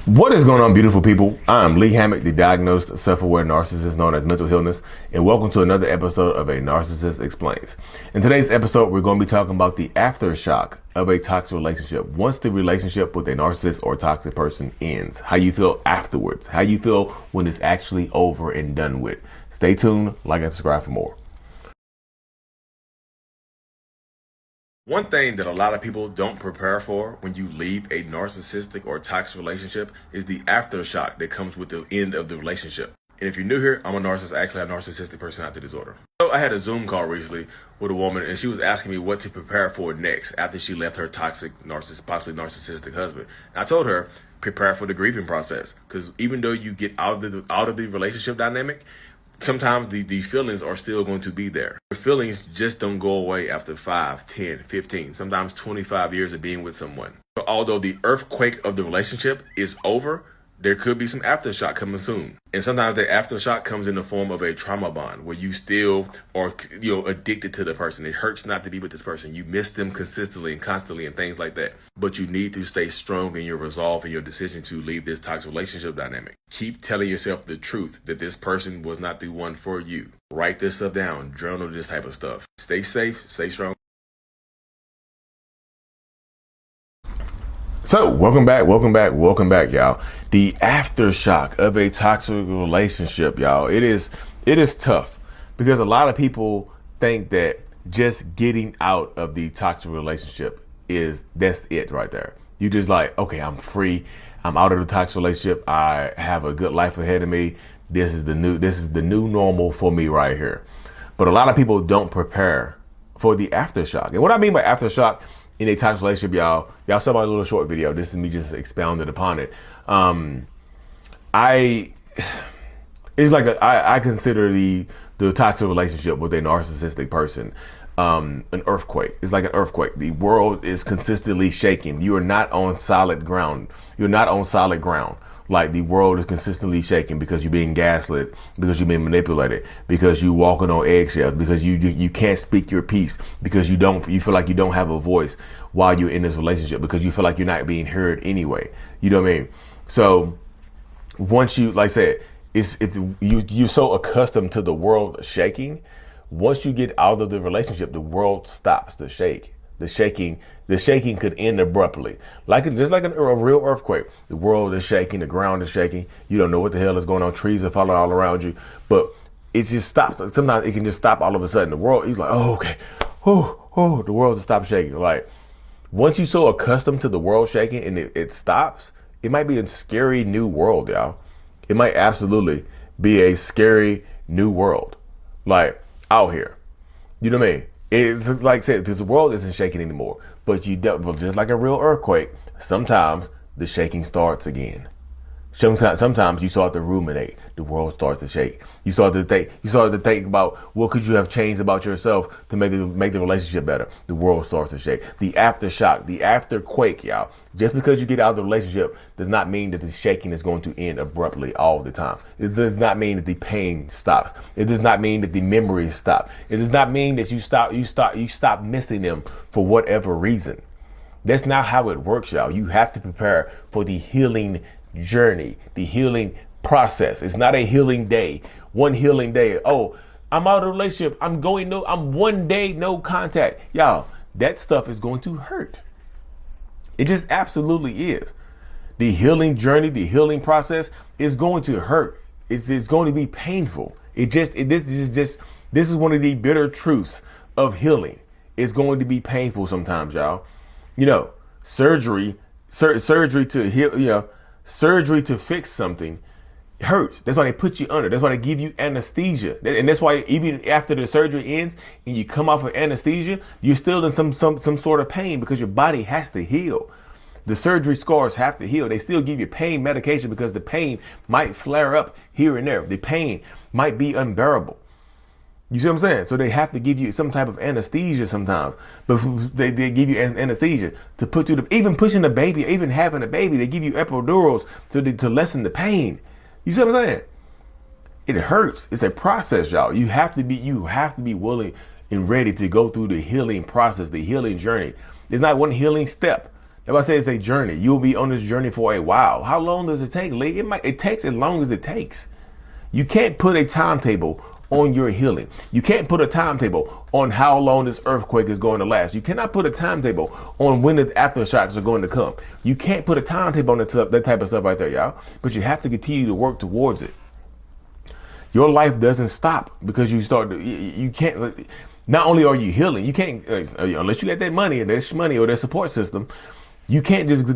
What is going on, beautiful people? I'm Lee Hammock, the diagnosed self-aware narcissist known as mental illness, and welcome to another episode of A Narcissist Explains. In today's episode, we're going to be talking about the aftershock of a toxic relationship. Once the relationship with a narcissist or toxic person ends, how you feel afterwards, how you feel when it's actually over and done with. Stay tuned, like and subscribe for more. One thing that a lot of people don't prepare for when you leave a narcissistic or toxic relationship is the aftershock that comes with the end of the relationship. And if you're new here, I'm a narcissist. I actually have narcissistic personality disorder. So I had a Zoom call recently with a woman, and she was asking me what to prepare for next after she left her toxic, possibly narcissistic husband. And I told her, prepare for the grieving process. Because even though you get out of the relationship dynamic, sometimes the feelings are still going to be there. The feelings just don't go away after 5, 10, 15, sometimes 25 years of being with someone. So although the earthquake of the relationship is over, there could be some aftershock coming soon. And sometimes the aftershock comes in the form of a trauma bond where you still are addicted to the person. It hurts not to be with this person. You miss them consistently and constantly and things like that. But you need to stay strong in your resolve and your decision to leave this toxic relationship dynamic. Keep telling yourself the truth that this person was not the one for you. Write this stuff down. Journal this type of stuff. Stay safe. Stay strong. So welcome back, y'all. The aftershock of a toxic relationship, y'all. It is tough because a lot of people think that just getting out of the toxic relationship that's it right there. You just like, okay, I'm free. I'm out of the toxic relationship. I have a good life ahead of me. This is the new normal for me right here. But a lot of people don't prepare for the aftershock. And what I mean by aftershock in a toxic relationship, y'all saw my little short video. This is me just expounding upon it. I consider the toxic relationship with a narcissistic person an earthquake. It's like an earthquake. The world is consistently shaking. You are not on solid ground. You're not on solid ground. Like the world is consistently shaking because you're being gaslit, because you're being manipulated, because you're walking on eggshells, because you can't speak your piece, because you feel like you don't have a voice while you're in this relationship, because you feel like you're not being heard anyway. You know what I mean? So once you, like I said, you're so accustomed to the world shaking. Once you get out of the relationship, the world stops to shake. The shaking could end abruptly, just like a real earthquake. The world is shaking, the ground is shaking. You don't know what the hell is going on. Trees are falling all around you, but it just stops. Sometimes it can just stop all of a sudden. The world, he's like, oh, okay, the world just stops shaking. Like once you're so accustomed to the world shaking and it stops, it might be a scary new world, y'all. It might absolutely be a scary new world, like out here. You know what I mean? It's like I said, because the world isn't shaking anymore. But just like a real earthquake, sometimes the shaking starts again. Sometimes you start to ruminate. The world starts to shake. You start to think about what could you have changed about yourself to make the relationship better. The world starts to shake. The aftershock, the afterquake, y'all. Just because you get out of the relationship does not mean that the shaking is going to end abruptly all the time. It does not mean that the pain stops. It does not mean that the memories stop. It does not mean that you stop missing them for whatever reason. That's not how it works, y'all. You have to prepare for the healing journey, the healing process. It's not a healing day. One healing day. Oh, I'm out of a relationship. I'm 1 day no contact. Y'all, that stuff is going to hurt. It just absolutely is. The healing journey, the healing process is going to hurt. It's going to be painful. This is one of the bitter truths of healing. It's going to be painful sometimes, y'all. Surgery to heal, surgery to fix something hurts. That's why they put you under. That's why they give you anesthesia. And that's why even after the surgery ends and you come off of anesthesia, you're still in some sort of pain because your body has to heal. The surgery scars have to heal. They still give you pain medication because the pain might flare up here and there. The pain might be unbearable. You see what I'm saying? So they have to give you some type of anesthesia sometimes. But they give you anesthesia to put you to, even pushing a baby, even having a baby, they give you epidurals to lessen the pain. You see what I'm saying? It hurts. It's a process, y'all. You have to be willing and ready to go through the healing process, the healing journey. There's not one healing step. That's why I say it's a journey. You'll be on this journey for a while. How long does it take, Lee? It takes as long as it takes. You can't put a timetable on your healing. You can't put a timetable on how long this earthquake is going to last. You cannot put a timetable on when the aftershocks are going to come. You can't put a timetable on that type of stuff right there, y'all. But you have to continue to work towards it. Your life doesn't stop because you start to, you can't, not only are you healing, you can't, unless you get that money and there's money or their support system, you can't just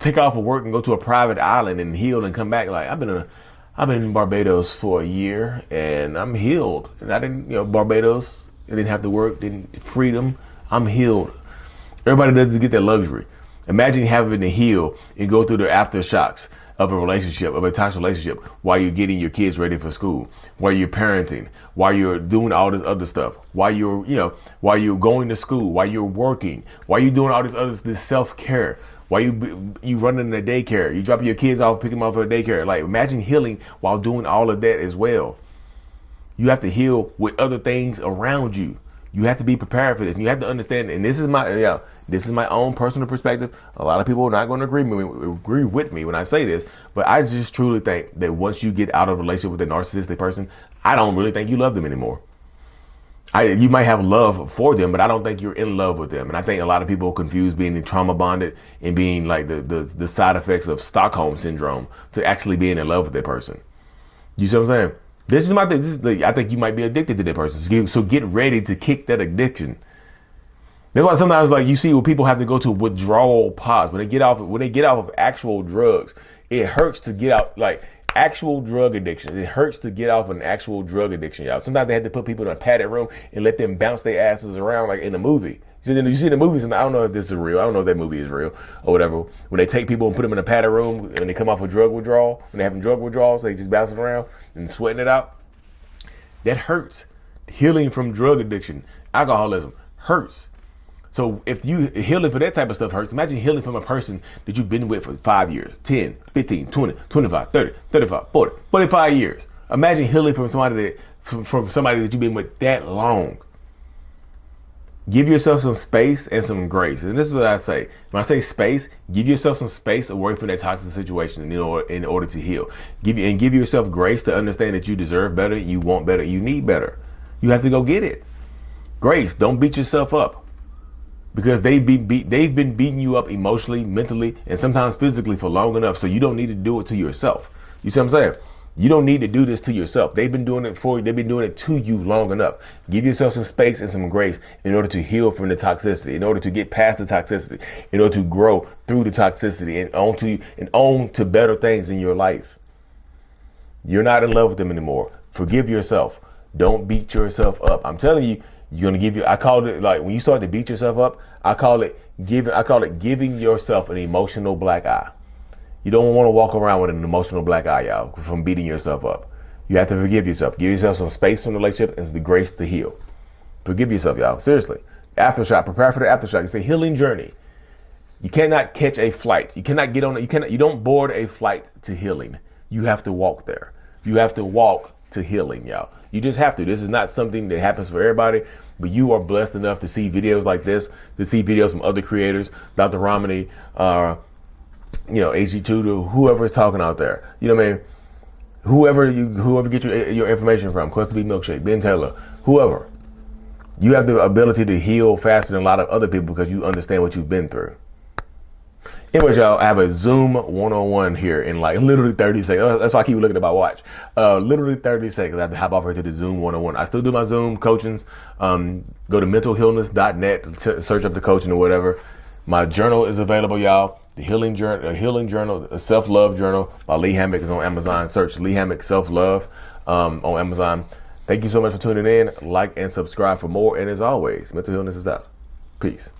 take off of work and go to a private island and heal and come back like, I've been in Barbados for a year and I'm healed. And I didn't, Barbados, I didn't have to work, didn't freedom. I'm healed. Everybody doesn't get that luxury. Imagine having to heal and go through the aftershocks of a relationship, of a toxic relationship, while you're getting your kids ready for school, while you're parenting, while you're doing all this other stuff, while you're, while you're going to school, while you're working, while you're doing all this self-care, while you running a daycare, you dropping your kids off, picking them off at a daycare. Like, imagine healing while doing all of that as well. You have to heal with other things around you. You have to be prepared for this. And you have to understand, and this is my own personal perspective. A lot of people are not going to agree with me when I say this, but I just truly think that once you get out of a relationship with a narcissistic person, I don't really think you love them anymore. You might have love for them, but I don't think you're in love with them. And I think a lot of people confuse being trauma bonded and being like the side effects of Stockholm syndrome to actually being in love with that person. You see what I'm saying? This is my thing. I think you might be addicted to that person. So get ready to kick that addiction. That's why sometimes, like, you see where people have to go to withdrawal pods when they get off of actual drugs. It hurts to get out, like actual drug addiction. It hurts to get off an actual drug addiction, y'all. Sometimes they had to put people in a padded room and let them bounce their asses around like in a movie. You see the movies, and I don't know if this is real. I don't know if that movie is real or whatever. When they take people and put them in a padded room and they come off a drug withdrawal, when they're having drug withdrawals, they just bouncing around and sweating it out. That hurts. Healing from drug addiction, alcoholism hurts. So if you healing for that type of stuff hurts, imagine healing from a person that you've been with for 5 years, 10, 15, 20, 25, 30, 35, 40, 45 years. Imagine healing from somebody that you've been with that long. Give yourself some space and some grace. And this is what I say. When I say space, give yourself some space away from that toxic situation in order to heal. Give yourself grace to understand that you deserve better, you want better, you need better. You have to go get it. Grace, don't beat yourself up. Because they've been beating you up emotionally, mentally, and sometimes physically for long enough. So you don't need to do it to yourself. You see what I'm saying? You don't need to do this to yourself. They've been doing it for you. They've been doing it to you long enough. Give yourself some space and some grace in order to heal from the toxicity, in order to get past the toxicity, in order to grow through the toxicity and on to better things in your life. You're not in love with them anymore. Forgive yourself. Don't beat yourself up. I'm telling you, I call it, like, when you start to beat yourself up, I call it giving yourself an emotional black eye. You don't want to walk around with an emotional black eye, y'all, from beating yourself up. You have to forgive yourself. Give yourself some space from the relationship and the grace to heal. Forgive yourself, y'all. Seriously. Aftershock. Prepare for the aftershock. It's a healing journey. You cannot catch a flight. You cannot get on it. You don't board a flight to healing. You have to walk there. You have to walk to healing, y'all. You just have to. This is not something that happens for everybody, but you are blessed enough to see videos like this, to see videos from other creators, Dr. Romney, AG2, to whoever is talking out there. You know what I mean? Whoever get your information from, Cluster B Milkshake, Ben Taylor, whoever. You have the ability to heal faster than a lot of other people because you understand what you've been through. Anyways, y'all, I have a Zoom one-on-one here in like literally 30 seconds. That's why I keep looking at my watch. Literally 30 seconds. I have to hop off here to the Zoom one-on-one. I still do my Zoom coachings. Go to mentalhealness.net, search up the coaching or whatever. My journal is available, y'all. The healing journal, a self-love journal by Lee Hammock is on Amazon. Search Lee Hammock Self-Love on Amazon. Thank you so much for tuning in. Like and subscribe for more. And as always, Mental Healness is out. Peace.